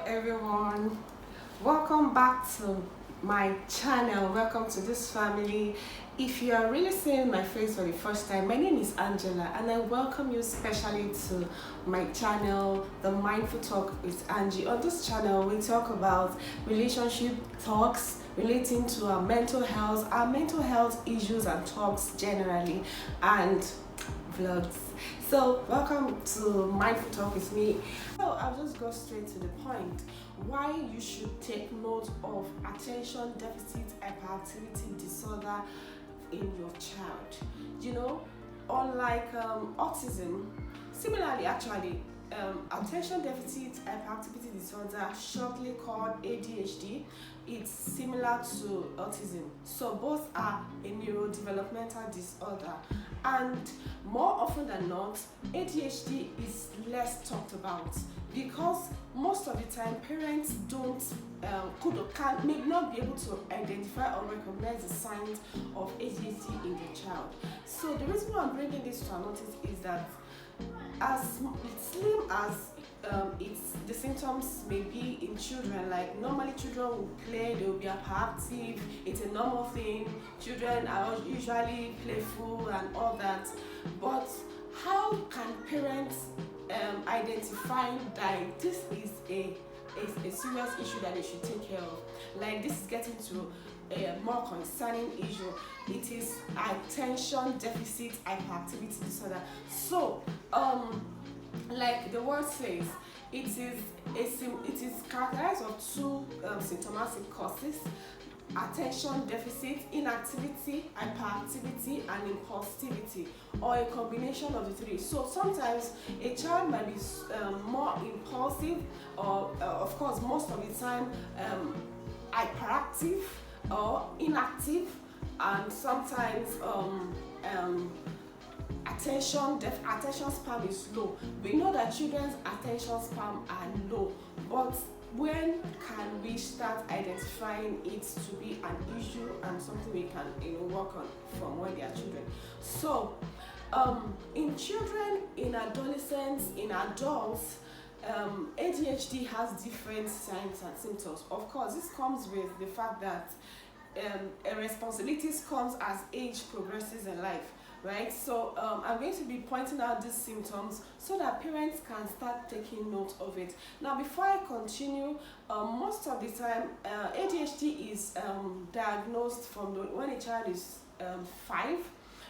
everyone, welcome back to my channel. Welcome to this family. If you are really seeing my face for the first time, my name is Angela and I welcome you specially to my channel, The Mindful Talk with Angie. On this channel we talk about relationship talks relating to our mental health issues and talks generally, and vlogs. So welcome to Mindful Talk with me. So I'll just go straight to the point. Why you should take note of attention deficit hyperactivity disorder in your child. Unlike autism, similarly actually, attention deficit hyperactivity disorder, shortly called ADHD, it's similar to autism. So both are a neurodevelopmental disorder, and more often than not, ADHD is less talked about because most of the time parents don't may not be able to identify or recognize the signs of ADHD in their child. So the reason why I'm bringing this to our notice is that as slim as the symptoms may be in children, like normally children will play, they will be hyperactive, it's a normal thing, children are usually playful and all that, but how can parents identify that this is a serious issue that they should take care of? Like, this is getting to a more concerning issue. It is attention deficit hyperactivity disorder. So like the word says, it is characterized of two symptomatic causes: attention deficit, inactivity, hyperactivity, and impulsivity, or a combination of the three. So sometimes a child might be more impulsive, or of course most of the time hyperactive or inactive, and sometimes attention span is low. We know that children's attention span are low, but when can we start identifying it to be an issue and something we can work on from when they are children? So in children, in adolescents, in adults, ADHD has different signs and symptoms. Of course, this comes with the fact that responsibilities comes as age progresses in life, right? So I'm going to be pointing out these symptoms so that parents can start taking note of it. Now, before I continue, most of the time ADHD is diagnosed from when a child is 5.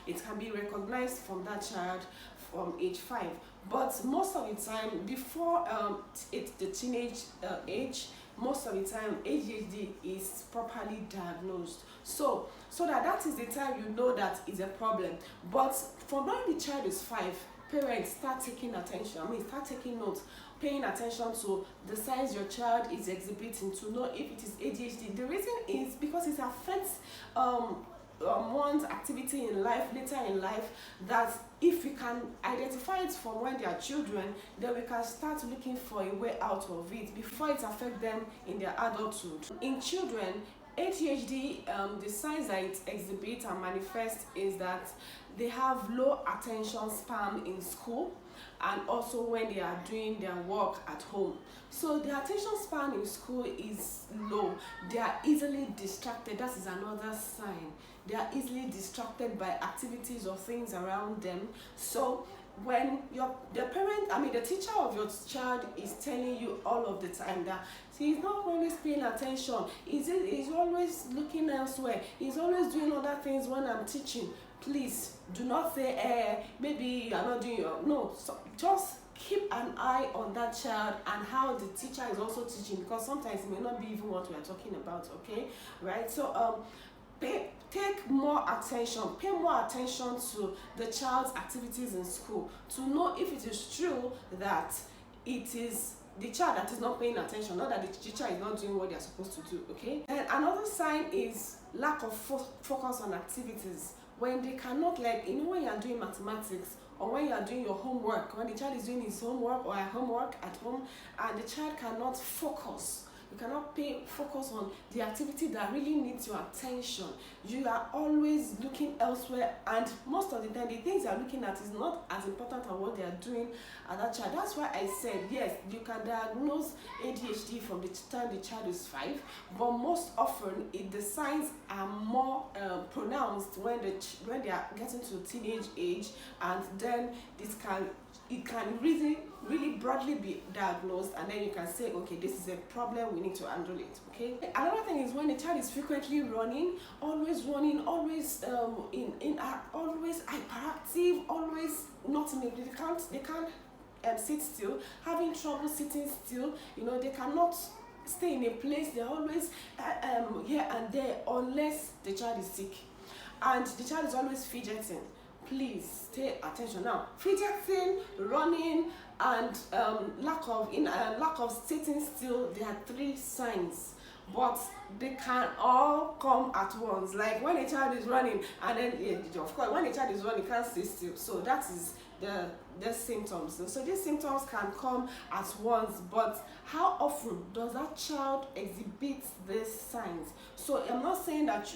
It can be recognized from that child from age 5, but most of the time before the teenage age, most of the time ADHD is properly diagnosed. So that is the time you know that it's a problem. But from when the child is 5, parents start taking note, paying attention to the signs your child is exhibiting to know if it is ADHD. The reason is because it affects one's activity in life later in life, that if we can identify it from when they are children, then we can start looking for a way out of it before it affects them in their adulthood. In children, ADHD, the signs that it exhibits and manifests is that they have low attention span in school and also when they are doing their work at home. So the attention span in school is low. They are easily distracted. That is another sign. They are easily distracted by activities or things around them. So when the teacher of your child is telling you all of the time that he's not always paying attention, he's always looking elsewhere, he's always doing other things when I'm teaching, please do not say, maybe you are not doing so just keep an eye on that child and how the teacher is also teaching, because sometimes it may not be even what we are talking about, okay? Right? So pay more attention to the child's activities in school to know if it is true that it is the child that is not paying attention, not that the teacher is not doing what they are supposed to do, okay? And another sign is lack of focus on activities. When they cannot, when you are doing mathematics or when you are doing your homework, when the child is doing his homework or her homework at home and the child cannot focus, You cannot focus on the activity that really needs your attention. You are always looking elsewhere, and most of the time the things you are looking at is not as important as what they are doing at that child. That's why I said yes, you can diagnose ADHD from the time the child is 5, but most often the signs are more pronounced when they are getting to teenage age, and then it can really broadly be diagnosed, and then you can say, okay, this is a problem, we need to handle it. Okay. Another thing is when the child is frequently running, always always always hyperactive, always not in it. They can't sit still, having trouble sitting still. They cannot stay in a place. They're always here and there unless the child is sick, and the child is always fidgeting. Please pay attention. Now, fidgeting, running, and lack of sitting still, there are 3 signs, but they can all come at once. Like when a child is running, and then of course when a child is running, can't sit still. So that is the symptoms. So these symptoms can come at once, but how often does that child exhibit these signs? So I'm not saying that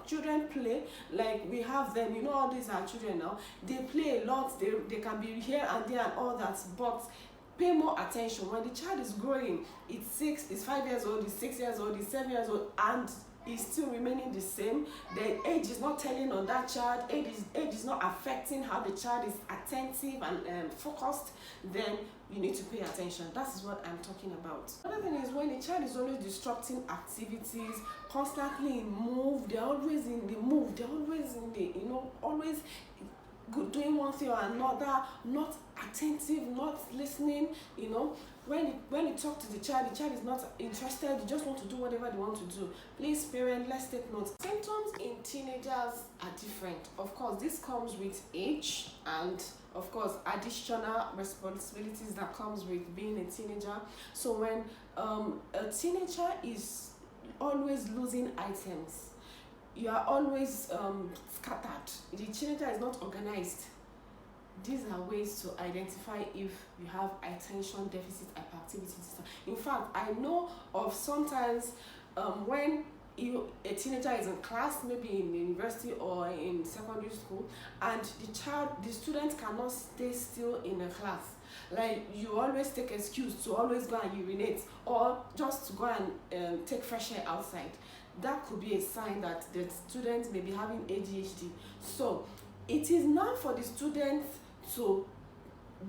children play, like we have them, all these are children now, they play a lot, they can be here and there and all that, but pay more attention. When the child is growing, it's 5 years old, it's 6 years old, it's 7 years old, and is still remaining the same, the age is not telling on that child, age is not affecting how the child is attentive and focused, then you need to pay attention. That is what I'm talking about. Another thing is when a child is always disrupting activities, constantly in move, they're always in the move, they're always in the, always doing one thing or another, not attentive, not listening. When you talk to the child is not interested, you just want to do whatever they want to do. Please, parents, let's take note. Symptoms in teenagers are different. Of course, this comes with age, and of course additional responsibilities that comes with being a teenager. So when a teenager is always losing items, you are always scattered, the teenager is not organized, these are ways to identify if you have attention deficit hyperactivity disorder. In fact, I know of sometimes when a teenager is in class, maybe in university or in secondary school, and the student cannot stay still in a class. Like you always take excuse to always go and urinate, or just to go and take fresh air outside. That could be a sign that the student may be having ADHD. So it is now for the students to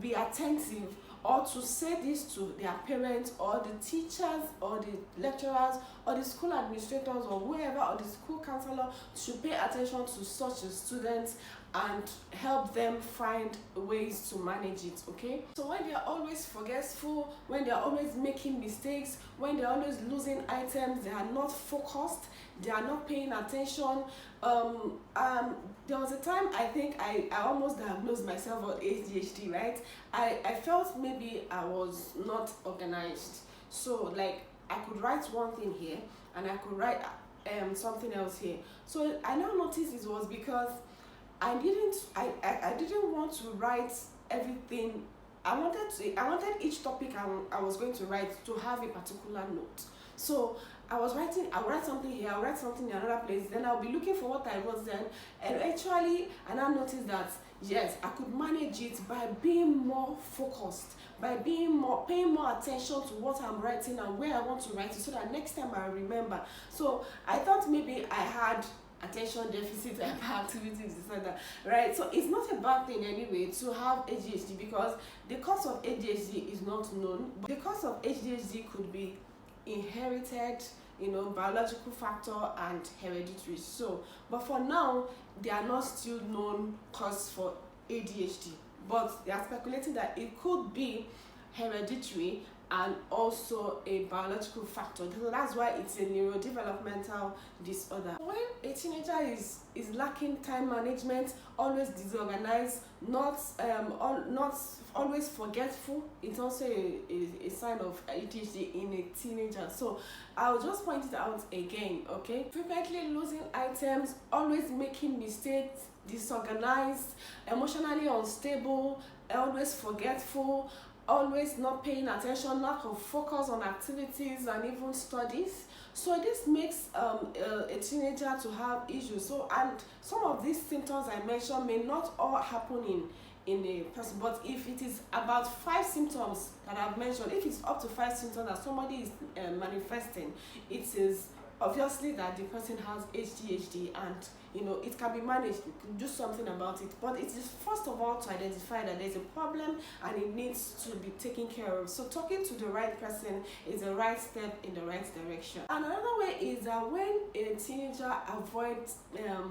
be attentive, or to say this to their parents or the teachers or the lecturers or the school administrators or whoever, or the school counselor, to pay attention to such a student and help them find ways to manage it. Okay, so when they are always forgetful, when they are always making mistakes, when they are always losing items, they are not focused, they are not paying attention. There was a time I think I almost diagnosed myself with ADHD, right? I felt maybe I was not organized. So like I could write one thing here and I could write something else here. So I now noticed it was because I didn't want to write everything. I wanted each topic I was going to write to have a particular note. So I'll write something here, I'll write something in another place, then I'll be looking for what I wrote then, and actually, and I noticed that yes, I could manage it by being more focused, by paying more attention to what I'm writing and where I want to write it, so that next time I remember. So I thought maybe I had attention deficit hyperactivity disorder, right? So it's not a bad thing anyway to have ADHD, because the cause of ADHD is not known. But the cause of ADHD could be inherited, biological factor and hereditary. So, but for now, they are not still known cause for ADHD, but they are speculating that it could be hereditary and also a biological factor. So that's why it's a neurodevelopmental disorder. When a teenager is lacking time management, always disorganized, not always forgetful, it's also a sign of ADHD in a teenager. So I'll just point it out again, okay? Frequently losing items, always making mistakes, disorganized, emotionally unstable, always forgetful, always not paying attention, lack of focus on activities and even studies. So this makes a teenager to have issues. So, and some of these symptoms I mentioned may not all happen in a person, but if it is about 5 symptoms that I've mentioned, if it's up to 5 symptoms that somebody is manifesting, it is obviously that the person has ADHD, and it can be managed. You can do something about it, but it is first of all to identify that there's a problem and it needs to be taken care of. So talking to the right person is the right step in the right direction. And another way is that when a teenager avoids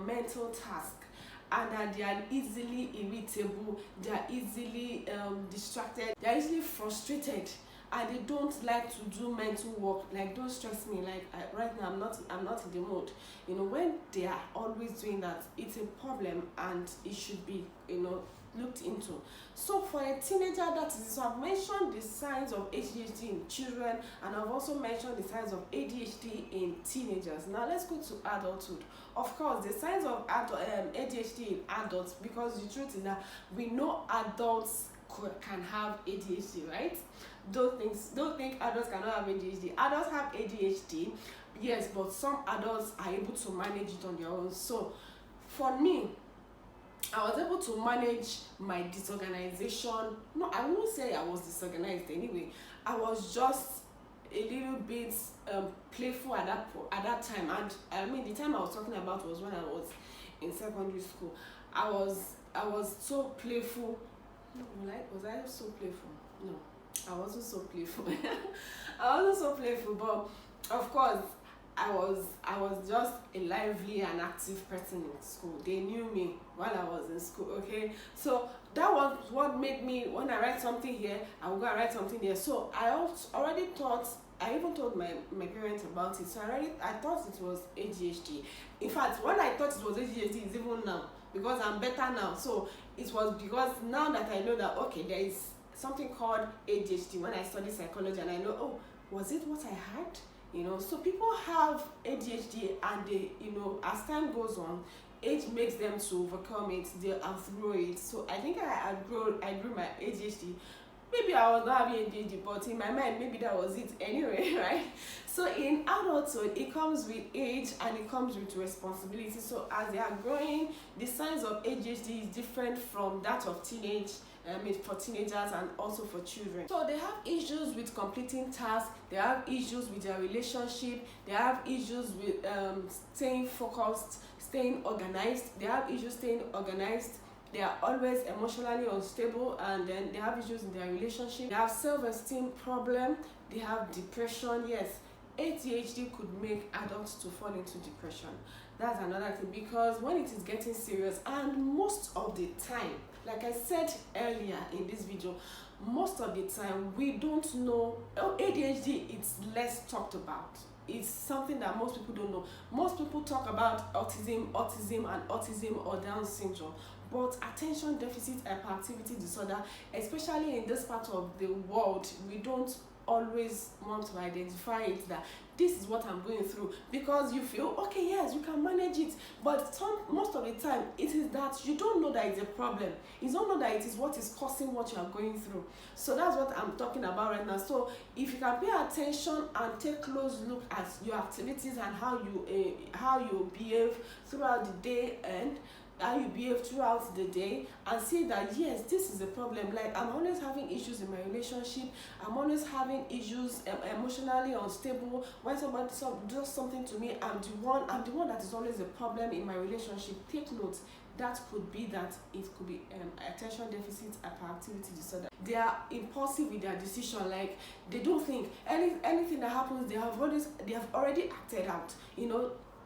mental tasks, and that they are easily irritable, they are easily distracted, they are easily frustrated, and they don't like to do mental work. Like, don't stress me, like right now I'm not in the mood. When they are always doing that, it's a problem and it should be looked into. So for a teenager, that is, so I've mentioned the signs of ADHD in children, and I've also mentioned the signs of ADHD in teenagers. Now let's go to adulthood. Of course, the signs of ADHD in adults, because the truth is that we know adults can have ADHD, right? Don't think adults cannot have ADHD. Adults have ADHD, yes, but some adults are able to manage it on their own. So for me, I was able to manage my disorganization. No, I won't say I was disorganized anyway. I was just a little bit playful at that time. And I mean, the time I was talking about was when I was in secondary school. I was so playful. Was I so playful? No, I wasn't so playful. I wasn't so playful, but of course, I was just a lively and active person in school. They knew me while I was in school, okay? So that was what made me, when I write something here, I will go and write something there. So I already thought, I even told my parents about it. So I thought it was ADHD. In fact, when I thought it was ADHD, it's even now, because I'm better now. So it was because now that I know that, okay, there is something called ADHD, when I studied psychology, and I know, oh, was it what I had? So people have ADHD, and they, as time goes on, age makes them to overcome it, they outgrow it. So I think I grew my ADHD. Maybe I was not having ADHD, but in my mind, maybe that was it anyway, right? So in adulthood, it comes with age and it comes with responsibility. So as they are growing, the signs of ADHD is different from that of for teenagers and also for children. So they have issues with completing tasks, they have issues with their relationship, they have issues with staying focused, staying organized, they have issues staying organized. They are always emotionally unstable, and then they have issues in their relationship. They have self-esteem problem, they have depression. Yes, ADHD could make adults to fall into depression. That's another thing, because when it is getting serious, and most of the time, like I said earlier in this video, most of the time we don't know. ADHD, it's less talked about. It's something that most people don't know. Most people talk about autism or Down syndrome. But attention deficit hyperactivity disorder, especially in this part of the world, we don't always want to identify it, that this is what I'm going through, because you feel, okay, yes, you can manage it, but most of the time it is that you don't know that it's a problem. You don't know that it is what is causing what you are going through. So that's what I'm talking about right now. So if you can pay attention and take close look at your activities and how you behave throughout the day, and how you behave throughout the day, and see that, yes, this is a problem. Like, I'm always having issues in my relationship, I'm always having issues, emotionally unstable. When somebody does something to me, I'm the one that is always a problem in my relationship. Take note, that could be attention deficit hyperactivity disorder. They are impulsive with their decision. Like, they don't think anything that happens, they have already acted out.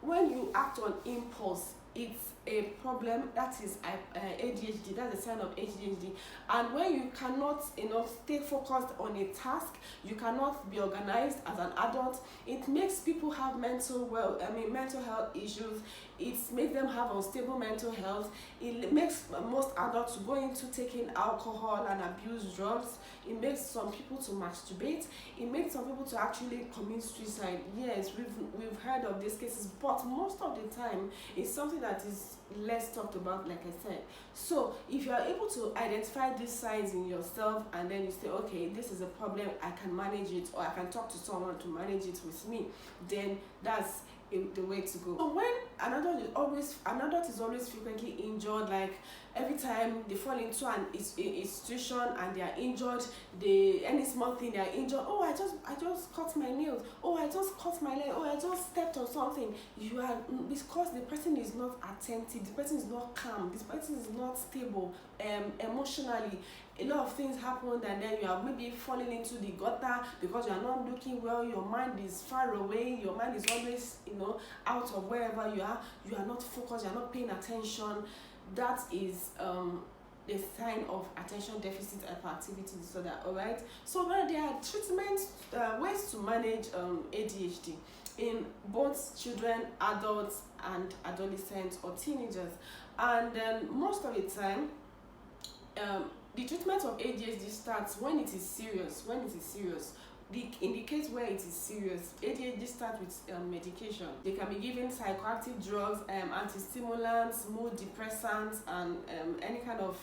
When you act on impulse, it's a problem. That is ADHD. That's a sign of ADHD. And when you cannot stay focused on a task, you cannot be organized as an adult, it makes people have mental health issues. It makes them have unstable mental health. It makes most adults go into taking alcohol and abuse drugs. It makes some people to masturbate. It makes some people to actually commit suicide. Yes, we've heard of these cases, but most of the time it's something that is less talked about, like I said. So if you are able to identify these signs in yourself, and then you say, okay, this is a problem, I can manage it, or I can talk to someone to manage it with me, then that's the way to go. So when an adult is always frequently injured, like every time they fall into a situation and they are injured, any small thing they are injured, oh, I just cut my nails, oh, I just cut my leg, oh, I just stepped on something, you are, because the person is not attentive, the person is not calm, this person is not stable emotionally. A lot of things happen, and then you are maybe falling into the gutter because you are not looking well, your mind is far away, your mind is always, out of wherever you are not focused, you are not paying attention. That is a sign of attention deficit hyperactivity disorder. All right, so there are treatments, ways to manage ADHD in both children, adults, and adolescents or teenagers. And then most of the time, the treatment of ADHD starts when it is serious. In the case where it is serious, ADHD starts with medication. They can be given psychoactive drugs, anti-stimulants, mood depressants, and any kind of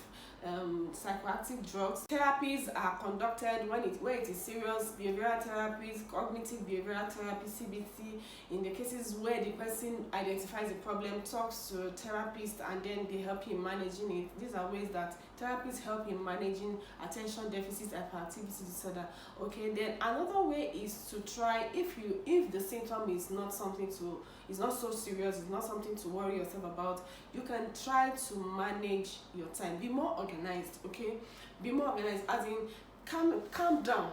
psychoactive drugs. Therapies are conducted where it is serious: behavioral therapies, cognitive behavioral therapy, CBT. In the cases where the person identifies the problem, talks to a therapist, and then they help him managing it. These are ways that therapists help in managing attention deficit hyperactivity disorder. Okay, then another way is to try, if the symptom is not so serious, it's not something to worry yourself about, you can try to manage your time. Be more organized, okay? Be more organized, as in calm down.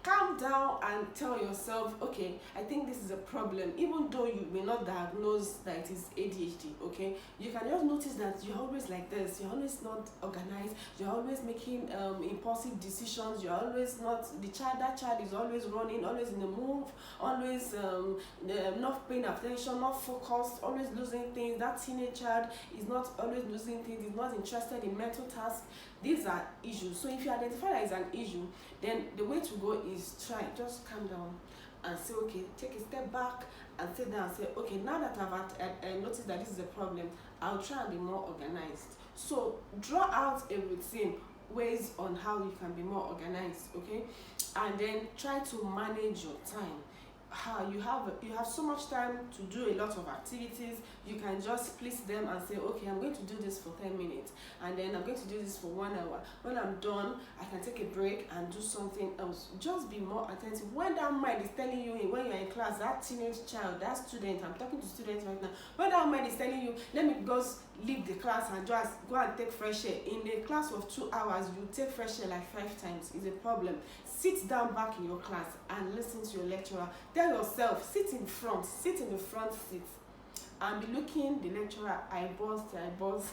Calm down and tell yourself, okay, I think this is a problem, even though you may not diagnose that it is ADHD. Okay, you can just notice that you're always like this, you're always not organized, you're always making impulsive decisions, you're always not that child is always running, always in the move, always not paying attention, not focused, always losing things. That teenage child is not always losing things, is not interested in mental tasks. These are issues. So if you identify that as an issue, then the way to go is just calm down and say, okay, take a step back and sit down and say, okay, now that I've noticed that this is a problem, I'll try and be more organized. So draw out a routine, ways on how you can be more organized, okay? And then try to manage your time. You have so much time to do a lot of activities. You can just split them and say, okay, I'm going to do this for 10 minutes, and then I'm going to do this for 1 hour. When I'm done, I can take a break and do something else. Just be more attentive. When that mind is telling you, when you're in class, that teenage child, that student, I'm talking to students right now, when that mind is telling you, let me just leave the class and just go and take fresh air, in a class of 2 hours, you take fresh air like 5 times, is a problem. Sit down back in your class and listen to your lecturer. Tell yourself, sit in the front seat, and be looking the lecturer eyeballs to eyeballs.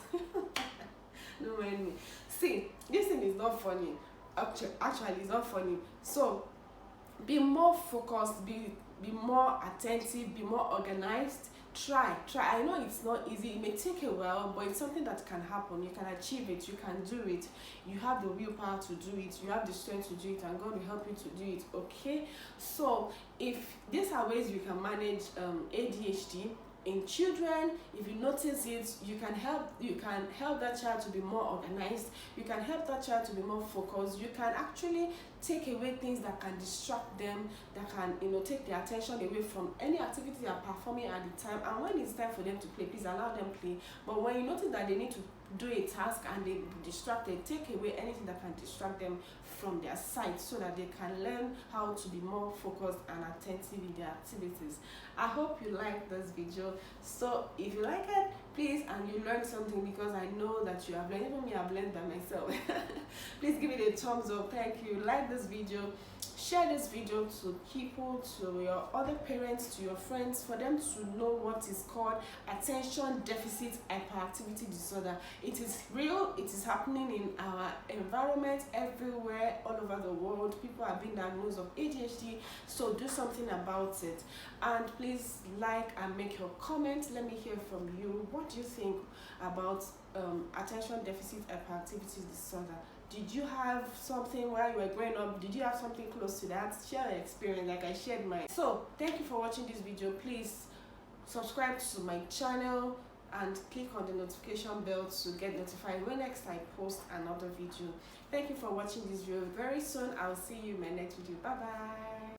No mind me. See, this thing is not funny. Actually, it's not funny. So be more focused, be more attentive, be more organized. Try. I know it's not easy, it may take a while, but it's something that can happen. You can achieve it, you can do it. You have the willpower to do it, you have the strength to do it, and God will help you to do it. Okay, so if these are ways you can manage ADHD in children. If you notice it, you can help that child to be more organized, you can help that child to be more focused, you can actually take away things that can distract them, that can take their attention away from any activity they are performing at the time. And when it's time for them to play, please allow them play. But when you notice that they need to do a task and they be distracted, take away anything that can distract them from their sight, so that they can learn how to be more focused and attentive in their activities. I hope you like this video. So if you like it, please, and you learned something, because I know that you have learned, even me, I've learned by myself. Please give it a thumbs up. Thank you. Like this video, share this video to people, to your other parents, to your friends, for them to know what is called attention deficit hyperactivity disorder. It is real, it is happening in our environment everywhere, all over the world. People are being diagnosed of ADHD, so do something about it. And please like and make your comment. Let me hear from you. What do you think about attention deficit hyperactivity disorder? Did you have something while you were growing up? Did you have something close to that? Share your experience like I shared mine. So thank you for watching this video. Please subscribe to my channel, and click on the notification bell to get notified when next I post another video. Thank you for watching this video. Very soon I'll see you in my next video. Bye bye.